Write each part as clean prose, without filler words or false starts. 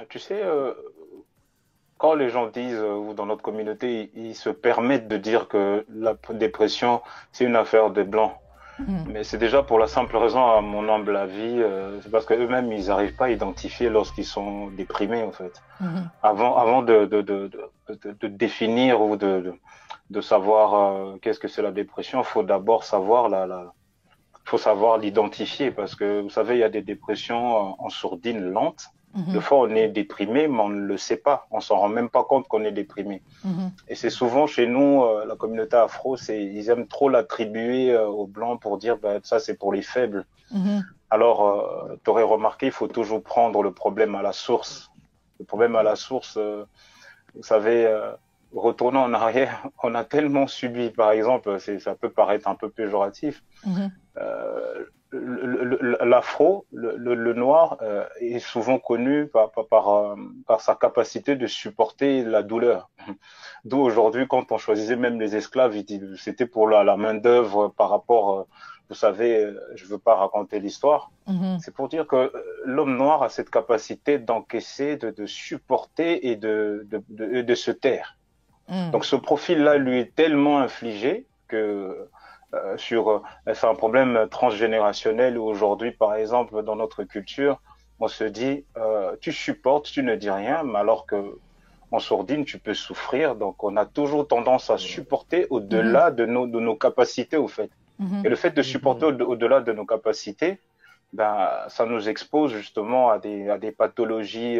Tu sais, quand les gens disent, ou dans notre communauté, ils se permettent de dire que la dépression, c'est une affaire des blancs. Mhm, Mais c'est déjà pour la simple raison, à mon humble avis, c'est parce qu'eux-mêmes, ils n'arrivent pas à identifier lorsqu'ils sont déprimés, en fait. mhm, Avant de définir ou de savoir qu'est-ce que c'est la dépression, il faut d'abord savoir faut savoir l'identifier parce que vous savez, il y a des dépressions en sourdine lente. Des mhm, fois, on est déprimé, mais on ne le sait pas. On s'en rend même pas compte qu'on est déprimé. mhm, Et c'est souvent chez nous, la communauté afro, ils aiment trop l'attribuer aux blancs pour dire, bah, ça c'est pour les faibles. mhm, Alors, tu aurais remarqué, il faut toujours prendre le problème à la source. Le problème à la source, vous savez, retournant en arrière, on a tellement subi, par exemple, ça peut paraître un peu péjoratif, mhm, l'afro, le noir, est souvent connu par sa capacité de supporter la douleur. D'où aujourd'hui, quand on choisissait même les esclaves, c'était pour la main-d'œuvre par rapport, vous savez, je ne veux pas raconter l'histoire. mhm, C'est pour dire que l'homme noir a cette capacité d'encaisser, de supporter et de se taire. mhm, Donc ce profil-là lui est tellement infligé que c'est un problème transgénérationnel où aujourd'hui, par exemple, dans notre culture, on se dit, tu supportes, tu ne dis rien, mais alors que en sourdine, tu peux souffrir. Donc, on a toujours tendance à supporter mhm, au-delà de nos capacités, au fait. Et mhm, le fait de supporter au-delà de nos capacités, ben, ça nous expose justement à des pathologies,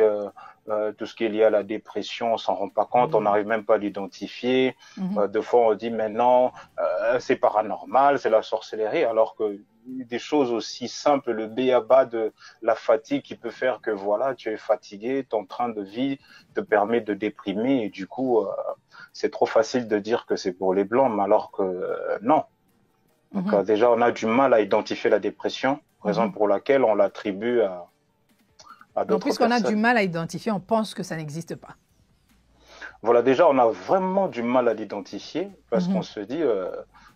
tout ce qui est lié à la dépression, on s'en rend pas compte, on n'arrive même pas à l'identifier. mhm, Deux fois, on dit maintenant, c'est paranormal, c'est la sorcellerie, alors que des choses aussi simples, le b.a.-ba de la fatigue qui peut faire que voilà, tu es fatigué, ton train de vie te permet de déprimer et du coup, c'est trop facile de dire que c'est pour les blancs, mais alors que non. Donc mhm, déjà, on a du mal à identifier la dépression, raison mhm. pour laquelle on l'attribue à Donc, d'autres puisqu'on a du personnes. mal à identifier, on pense que ça n'existe pas. Voilà, déjà, on a vraiment du mal à l'identifier parce qu'on Mhm, se dit,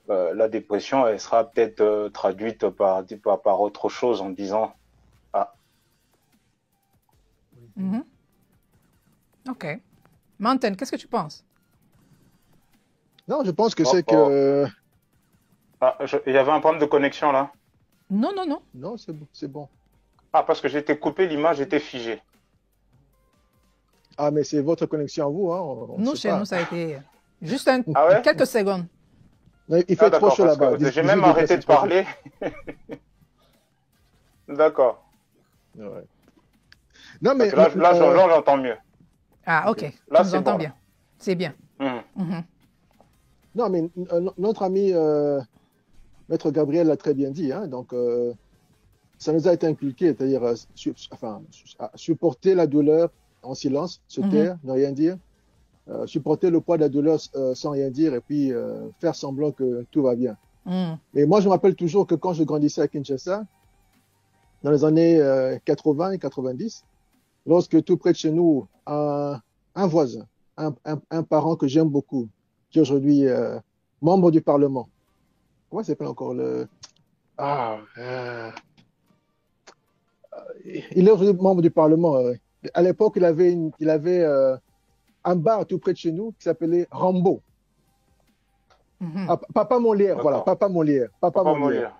la dépression, elle sera peut-être traduite par autre chose en disant, ah, mhm. OK. Mountain, qu'est-ce que tu penses? Non, je pense que oh, c'est oh, que... il y avait un problème de connexion là. Non, non, non. Non, c'est bon, c'est bon. Ah, parce que j'ai été coupé, l'image était figée. Ah, mais c'est votre connexion à vous, hein, on ne Nous, sait chez nous, pas. ça a été juste Ah ouais? quelques secondes. Mais il Ah fait trop d'accord, chaud parce là-bas. que j'ai 18 même degrés, arrêté c'est de trop chaud. parler. D'accord. Ouais. Non, Parce mais que là j'entends mieux. Ah, ok. OK. Tu Là, nous c'est entends bon là. bien. C'est bien. Mhm. Mhm, Non, mais notre ami Maître Gabriel l'a très bien dit, hein, donc ça nous a été inculqué, c'est-à-dire enfin, supporter la douleur en silence, se mhm, taire, ne rien dire, supporter le poids de la douleur sans rien dire et puis faire semblant que tout va bien. mhm, Mais moi, je me rappelle toujours que quand je grandissais à Kinshasa, dans les années 80 et 90, lorsque tout près de chez nous, un voisin, un parent que j'aime beaucoup, qui est aujourd'hui membre du Parlement, comment s'appelle encore le... Ah, il est aujourd'hui membre du Parlement. À l'époque, il avait un bar tout près de chez nous qui s'appelait Rambo. mhm. Ah, Papa Molière, voilà, D'accord. Papa Molière, Papa Papa Molière. Molière.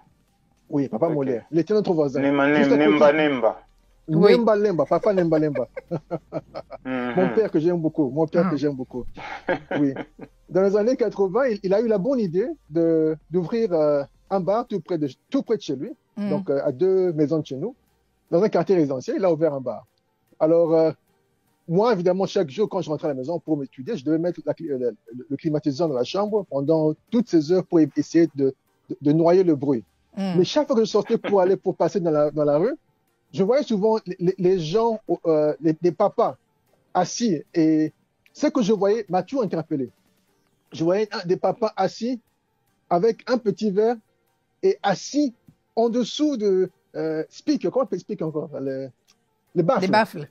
Oui, Papa Ok. Molière. Il était notre voisin. Nemba, Juste à côté, Nemba Nemba. Oui. Nemba Lemba, Papa Nemba Lemba. Mon Mhm. père que j'aime beaucoup, mon père que Mhm, j'aime beaucoup. Oui. Dans les années 80, il a eu la bonne idée d'ouvrir un bar tout près de chez lui, mhm, donc à 2 maisons de chez nous, dans un quartier résidentiel. Il a ouvert un bar. Alors, moi, évidemment, chaque jour, quand je rentrais à la maison pour m'étudier, je devais mettre le climatiseur dans la chambre pendant toutes ces heures pour essayer de noyer le bruit. Mais mhm, chaque fois que je sortais pour passer dans la rue, je voyais souvent les gens, les papas assis. Et ce que je voyais m'a toujours interpellé. Je voyais des papas assis avec un petit verre et assis en dessous de speaker, comment on peut speak encore les des baffles. baffles.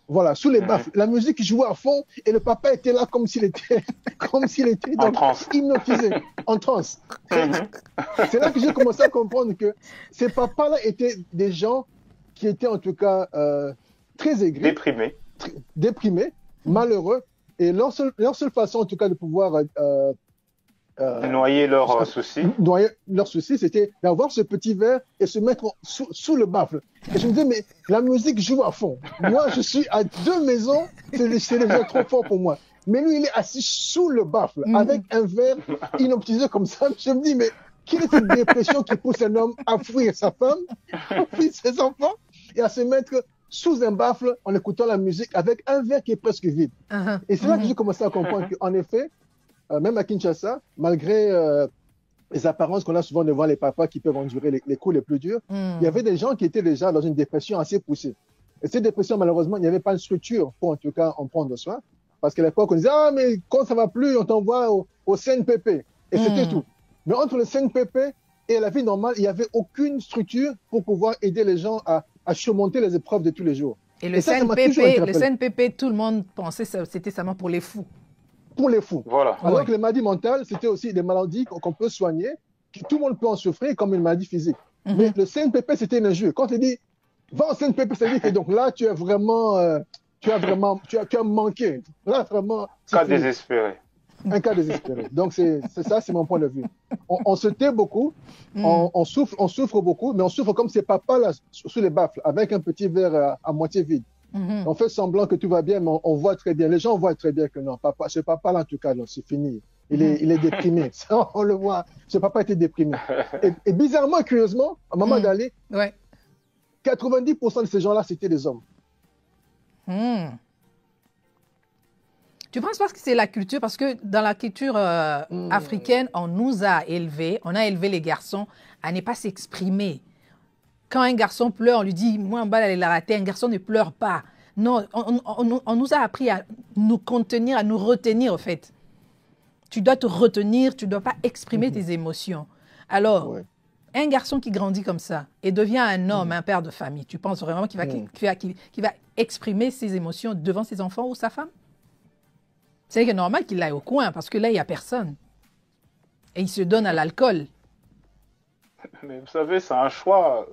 Voilà, sous les Mhm. baffles. La musique jouait à fond et le papa était là comme s'il était, comme s'il était En donc transe. hypnotisé, en transe. Mhm. C'est là que j'ai commencé à comprendre que ces papas-là étaient des gens qui étaient en tout cas très aigris, Déprimé. déprimés, malheureux, et leur seule façon, en tout cas, de pouvoir noyer leurs soucis. Noyer leurs soucis, c'était d'avoir ce petit verre et se mettre sous le baffle. Et je me disais, mais la musique joue à fond. Moi, je suis à 2 maisons, c'est déjà trop fort pour moi. Mais lui, il est assis sous le baffle, avec un verre inoptimisé comme ça. Je me dis, mais quelle est cette dépression qui pousse un homme à fuir sa femme, à fuir ses enfants, et à se mettre sous un baffle en écoutant la musique avec un verre qui est presque vide. Et c'est là que j'ai commencé à comprendre qu'en effet, même à Kinshasa, malgré les apparences qu'on a souvent devant les papas qui peuvent endurer les coups les plus durs, il y avait des gens qui étaient déjà dans une dépression assez poussée. Et cette dépression, malheureusement, il n'y avait pas de structure pour, en tout cas, en prendre soin. Parce qu'à l'époque, on disait, ah, mais quand ça va plus, on t'envoie au CNPP. Et c'était tout. Mais entre le CNPP et la vie normale, il n'y avait aucune structure pour pouvoir aider les gens à surmonter les épreuves de tous les jours. Et le CNPP, tout le monde pensait que c'était seulement pour les fous. Pour les fous. Voilà. Alors que les maladies mentales, c'était aussi des maladies qu'on peut soigner, que tout le monde peut en souffrir comme une maladie physique. Mais le CNPP, c'était une injure. Quand tu dis, va au CNPP, ça dit que donc là, tu as vraiment, tu as manqué. Là, vraiment. Cas désespéré. Un cas désespéré. Donc, c'est ça, c'est mon point de vue. On se tait beaucoup, on souffre beaucoup, mais on souffre comme ces papas-là, sous les baffles, avec un petit verre à moitié vide. On fait semblant que tout va bien, mais on voit très bien. Les gens voient très bien que non, ce papa-là, en tout cas, c'est fini. Il est déprimé. Ça, on le voit. Ce papa était déprimé. Et bizarrement, curieusement, à Maman Dali, 90% de ces gens-là, c'était des hommes. Tu penses pas que c'est la culture? Parce que dans la culture africaine, on nous a élevés, on a élevé les garçons à ne pas s'exprimer. Quand un garçon pleure, on lui dit, moi, en bas, elle l'a raté, un garçon ne pleure pas. Non, on nous a appris à nous contenir, à nous retenir, en fait. Tu dois te retenir, tu ne dois pas exprimer tes émotions. Alors, un garçon qui grandit comme ça et devient un homme, un père de famille, tu penses vraiment qu'il va exprimer ses émotions devant ses enfants ou sa femme? C'est normal qu'il aille au coin, parce que là, il n'y a personne. Et il se donne à l'alcool. Mais vous savez, c'est un choix.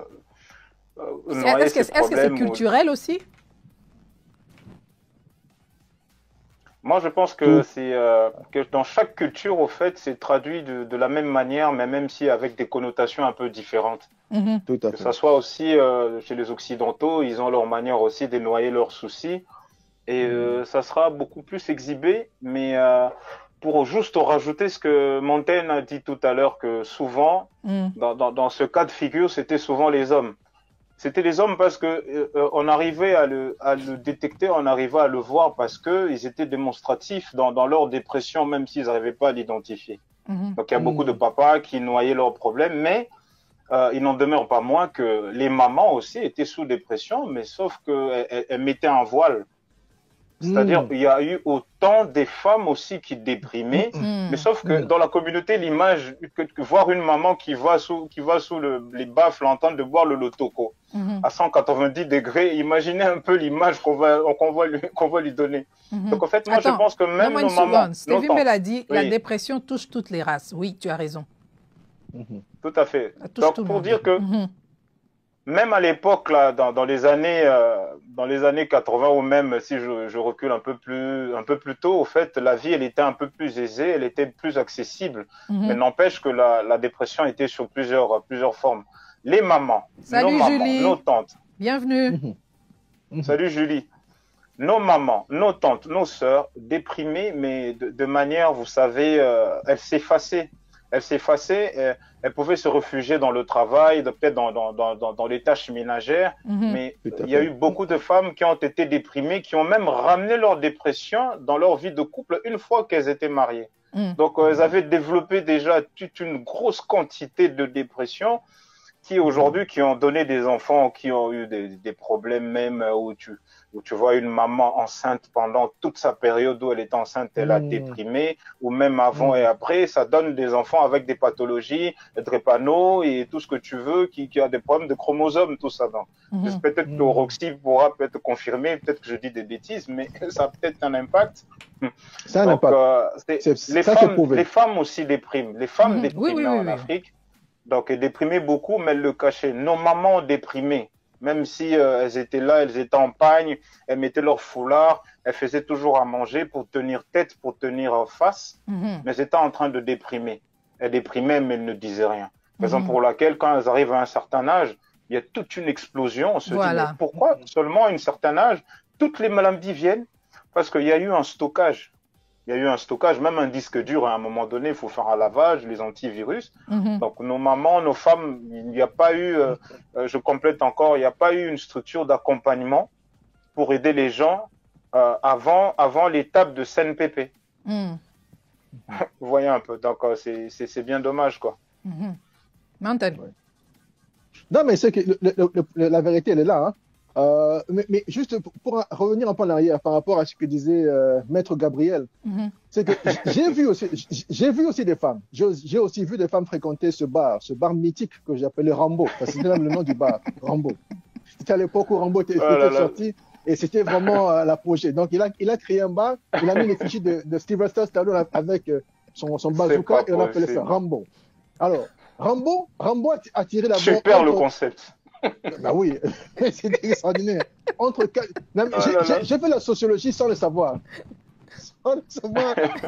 Est-ce que c'est culturel aussi? Moi, je pense que c'est que dans chaque culture, au fait, c'est traduit de la même manière, mais même si avec des connotations un peu différentes. Tout à fait. Que ça soit aussi chez les Occidentaux, ils ont leur manière aussi de noyer leurs soucis. Et ça sera beaucoup plus exhibé, mais pour juste rajouter ce que Montaigne a dit tout à l'heure, que souvent, dans ce cas de figure, c'était souvent les hommes. C'était les hommes parce que on arrivait à le détecter, on arrivait à le voir parce qu'ils étaient démonstratifs dans leur dépression, même s'ils n'arrivaient pas à l'identifier. Donc il y a beaucoup de papas qui noyaient leurs problèmes, mais il n'en demeure pas moins que les mamans aussi étaient sous dépression, mais sauf qu'elles mettaient un voile. C'est-à-dire qu'il y a eu autant des femmes aussi qui déprimaient, mais sauf que dans la communauté, l'image, que voir une maman qui va sous les baffles en train de boire le lotoko à 190 degrés, imaginez un peu l'image qu'on va lui donner. Donc en fait, moi je pense que même nos mamans... Stéphane Bell a dit, la dépression touche toutes les races. Oui, tu as raison. Tout à fait. Donc pour dire que même à l'époque, là, dans les années 80, ou même si je recule un peu plus tôt, au fait, la vie, elle était un peu plus aisée, elle était plus accessible. Mais n'empêche que la dépression était sur plusieurs formes. Les mamans, nos tantes. Bienvenue. Salut Julie. Nos mamans, nos tantes, nos sœurs, déprimées, mais de manière, vous savez, elles s'effaçaient. Elle pouvait se réfugier dans le travail, peut-être dans les tâches ménagères, mais il y a eu beaucoup de femmes qui ont été déprimées, qui ont même ramené leur dépression dans leur vie de couple une fois qu'elles étaient mariées. Donc, elles avaient développé déjà toute une grosse quantité de dépression qui aujourd'hui, qui ont donné des enfants qui ont eu des problèmes même où tu vois une maman enceinte pendant toute sa période où elle est enceinte, elle a déprimé, ou même avant et après, ça donne des enfants avec des pathologies, drépano et tout ce que tu veux, qui a des problèmes de chromosomes, tout ça. Peut-être que Roxy pourra peut-être confirmer, peut-être que je dis des bêtises, mais ça a peut-être un impact. Ça a un impact. Les femmes aussi dépriment. Les femmes dépriment en Afrique. Donc, elles déprimaient beaucoup, mais elles le cachaient. Nos mamans ont déprimé, Même si elles étaient là, elles étaient en pagne, elles mettaient leur foulard, elles faisaient toujours à manger pour tenir tête, pour tenir face, mais elles étaient en train de déprimer. Elles déprimaient, mais elles ne disaient rien. Raison pour laquelle, quand elles arrivent à un certain âge, il y a toute une explosion. On se dit, mais pourquoi seulement à un certain âge, toutes les maladies viennent? Parce qu'il y a eu un stockage. Il y a eu un stockage, même un disque dur, à un moment donné, il faut faire un lavage, les antivirus. Donc, nos mamans, nos femmes, il n'y a pas eu, je complète encore, il n'y a pas eu une structure d'accompagnement pour aider les gens avant l'étape de CNPP. Vous voyez un peu, donc c'est bien dommage, quoi. Non, mais c'est que la vérité, elle est là. Hein. Mais juste pour revenir un peu en arrière par rapport à ce que disait Maître Gabriel, c'est que j'ai vu aussi des femmes. J'ai aussi vu des femmes fréquenter ce bar mythique que j'appelais Rambo. C'était même le nom du bar, Rambo. C'était à l'époque où Rambo était sorti et c'était vraiment l'apogée. Donc il a créé un bar, il a mis les fichiers de Sylvester Stallone avec son bazooka et on appelait ça Rambo. Alors, Rambo a tiré la bombe. Super le concept. Bah oui, c'est extraordinaire. J'ai fait la sociologie sans le savoir.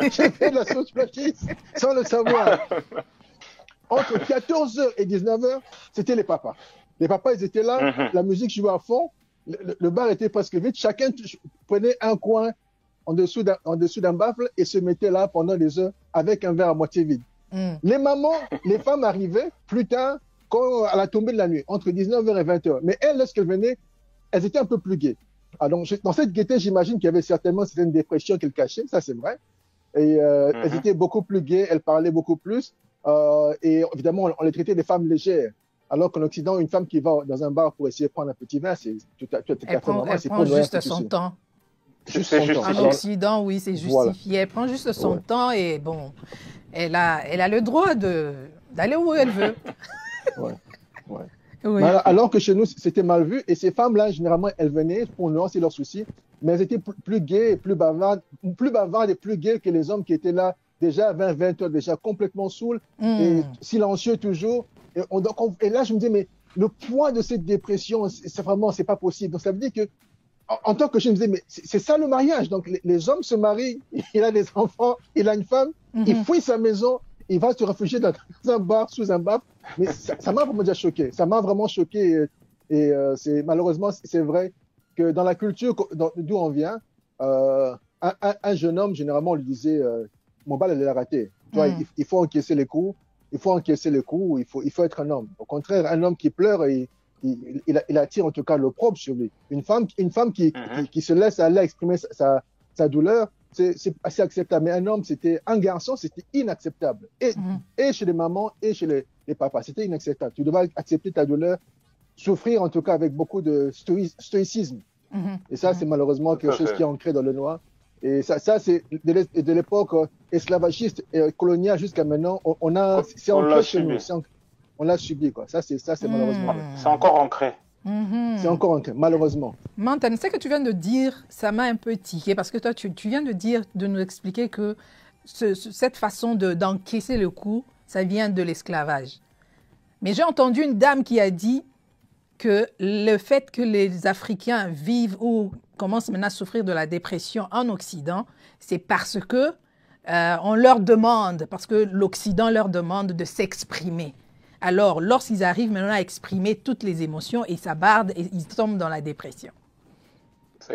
J'ai fait la sociologie sans le savoir. Entre 14h et 19h, c'était les papas. Les papas, ils étaient là, la musique jouait à fond, le bar était presque vide, chacun prenait un coin en dessous d'un baffle et se mettait là pendant des heures avec un verre à moitié vide. Les mamans, les femmes arrivaient plus tard, à la tombée de la nuit, entre 19h et 20h. Mais elles, lorsqu'elles venaient, elles étaient un peu plus gaies. Alors, dans cette gaieté, j'imagine qu'il y avait certainement certaines dépressions qu'elles cachaient, ça c'est vrai. Et elles étaient beaucoup plus gaies, elles parlaient beaucoup plus. Et évidemment, on les traitait des femmes légères. Alors qu'en Occident, une femme qui va dans un bar pour essayer de prendre un petit verre, c'est tout à fait normal. Elle prend juste son temps. En Occident, oui, c'est justifié. Voilà. Elle prend juste son temps et bon, elle a le droit d'aller où elle veut. Oui. Alors que chez nous, c'était mal vu. Et ces femmes-là, généralement, elles venaient pour nuancer leurs soucis, mais elles étaient plus gaies, plus bavardes et plus gaies que les hommes qui étaient là déjà à 20 heures, déjà complètement saouls et silencieux toujours. Et là, je me disais, mais le poids de cette dépression, c'est pas possible. Donc, ça veut dire que, en tant que je me disais, mais c'est ça le mariage. Donc, les hommes se marient, il a des enfants, il a une femme, il fuit sa maison, il va se réfugier dans un bar, sous un bar. Mais ça m'a vraiment déjà choqué. Ça m'a vraiment choqué. Et malheureusement, c'est vrai que dans la culture d'où on vient, un jeune homme, généralement, on lui disait, mon bal, elle est ratée. Il faut encaisser les coups. Il faut encaisser les coups. Il faut être un homme. Au contraire, un homme qui pleure, il attire en tout cas l'opprobre sur lui. Une femme qui se laisse aller exprimer sa douleur, c'est assez acceptable. Mais un garçon, c'était inacceptable. Et chez les mamans et chez les papas, c'était inacceptable. Tu devais accepter ta douleur, souffrir en tout cas avec beaucoup de stoïcisme. Et ça, c'est malheureusement quelque chose qui est ancré dans le noir. Et ça c'est de l'époque esclavagiste et coloniale jusqu'à maintenant, c'est ancré chez nous. On l'a subi, quoi. Ça, c'est malheureusement. C'est encore ancré. C'est encore ancré, malheureusement. Mantan, ce que tu viens de dire, ça m'a un peu tiqué parce que toi, tu viens de nous expliquer que cette façon d'encaisser le coup, ça vient de l'esclavage. Mais j'ai entendu une dame qui a dit que le fait que les Africains vivent ou commencent maintenant à souffrir de la dépression en Occident, c'est parce que on leur demande, parce que l'Occident leur demande de s'exprimer. Alors, lorsqu'ils arrivent maintenant à exprimer toutes les émotions, ils s'abardent et ils tombent dans la dépression.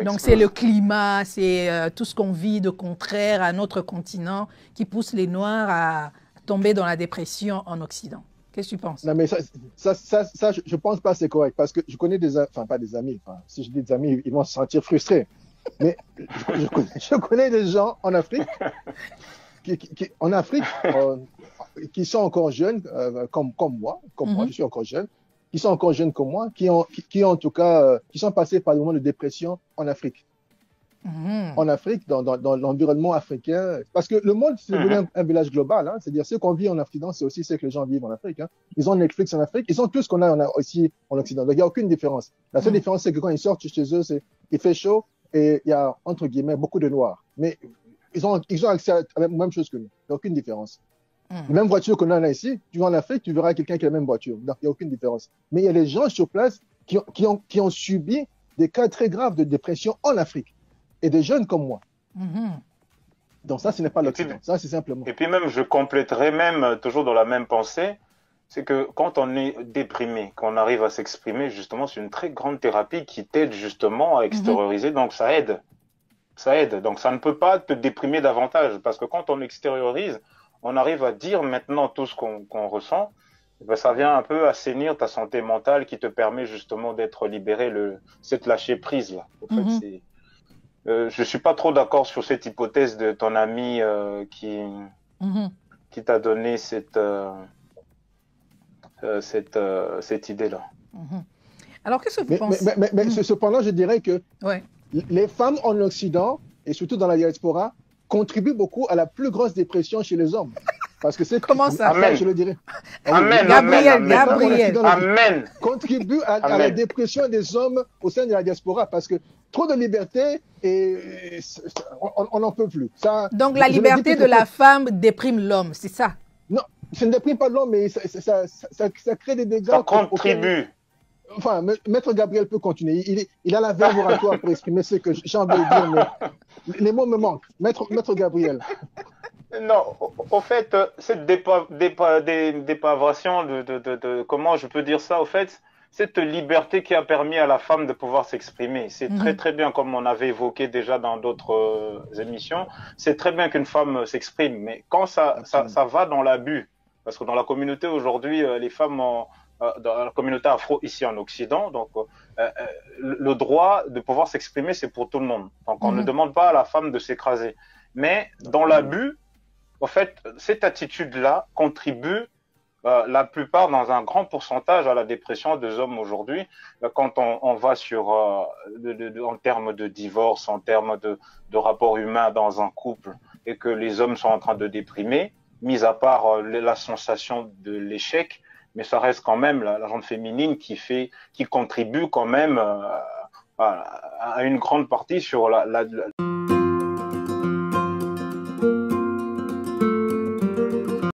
Donc, c'est le climat, c'est tout ce qu'on vit de contraire à notre continent qui pousse les Noirs à tomber dans la dépression en Occident. Qu'est-ce que tu penses? Non, mais ça, je pense pas que c'est correct parce que je connais pas des amis, si je dis des amis, ils vont se sentir frustrés. Mais je connais des gens en Afrique qui sont encore jeunes, comme moi, je suis encore jeune, qui sont encore jeunes comme moi, qui en tout cas, qui sont passés par des moments de dépression en Afrique. En Afrique, dans l'environnement africain, parce que le monde, c'est devenu un village global, hein, c'est-à-dire ceux qu'on vit en Occident, c'est aussi ceux que les gens vivent en Afrique. Hein. Ils ont Netflix en Afrique, ils ont tout ce qu'on a aussi en Occident. Donc, il n'y a aucune différence. La seule différence, c'est que quand ils sortent chez eux, il fait chaud et il y a, entre guillemets, beaucoup de noirs. Mais ils ont accès à la même chose que nous. Il n'y a aucune différence. La même voiture qu'on a là ici, tu vas en Afrique, tu verras quelqu'un qui a la même voiture. Donc, il n'y a aucune différence. Mais il y a les gens sur place qui ont subi des cas très graves de dépression en Afrique, et des jeunes comme moi. Donc ça, ce n'est pas l'Occident, ça c'est simplement. Et puis même, je compléterai même, toujours dans la même pensée, c'est que quand on est déprimé, qu'on arrive à s'exprimer, justement, c'est une très grande thérapie qui t'aide justement à extérioriser, donc ça aide. Ça aide. Donc ça ne peut pas te déprimer davantage, parce que quand on extériorise, on arrive à dire maintenant tout ce qu'on ressent, ben, ça vient un peu assainir ta santé mentale qui te permet justement d'être libéré, cette lâcher prise là. En fait, je suis pas trop d'accord sur cette hypothèse de ton ami qui t'a donné cette idée-là. Alors, qu'est-ce que vous pensez? Mais cependant, je dirais que les femmes en Occident, et surtout dans la diaspora, contribuent beaucoup à la plus grosse dépression chez les hommes. Parce que c'est comment ça? Amen. Je le dirais. Amen. Gabriel. Amen. Contribuent à la dépression des hommes au sein de la diaspora. Parce que trop de liberté, et on n'en peut plus. Ça, donc la liberté de la femme déprime l'homme, c'est ça? Non, ça ne déprime pas l'homme, mais ça crée des dégâts. Ça contribue. Enfin, Maître Gabriel peut continuer. Il a la verve oratoire pour exprimer ce que j'ai envie de dire, mais les mots me manquent. Maître Gabriel. Non, au fait, cette dépravation comment je peux dire ça, au fait, cette liberté qui a permis à la femme de pouvoir s'exprimer. C'est très très bien, comme on avait évoqué déjà dans d'autres émissions, c'est très bien qu'une femme s'exprime, mais quand ça va dans l'abus, parce que dans la communauté aujourd'hui, les femmes dans la communauté afro ici en Occident, donc le droit de pouvoir s'exprimer, c'est pour tout le monde. Donc on ne demande pas à la femme de s'écraser. Mais dans l'abus, en fait, cette attitude-là contribue la plupart, dans un grand pourcentage, à la dépression des hommes aujourd'hui. Quand on va sur, en termes de divorce, en termes de rapport humain dans un couple, et que les hommes sont en train de déprimer, mis à part la sensation de l'échec, mais ça reste quand même la gente féminine qui contribue quand même à une grande partie sur la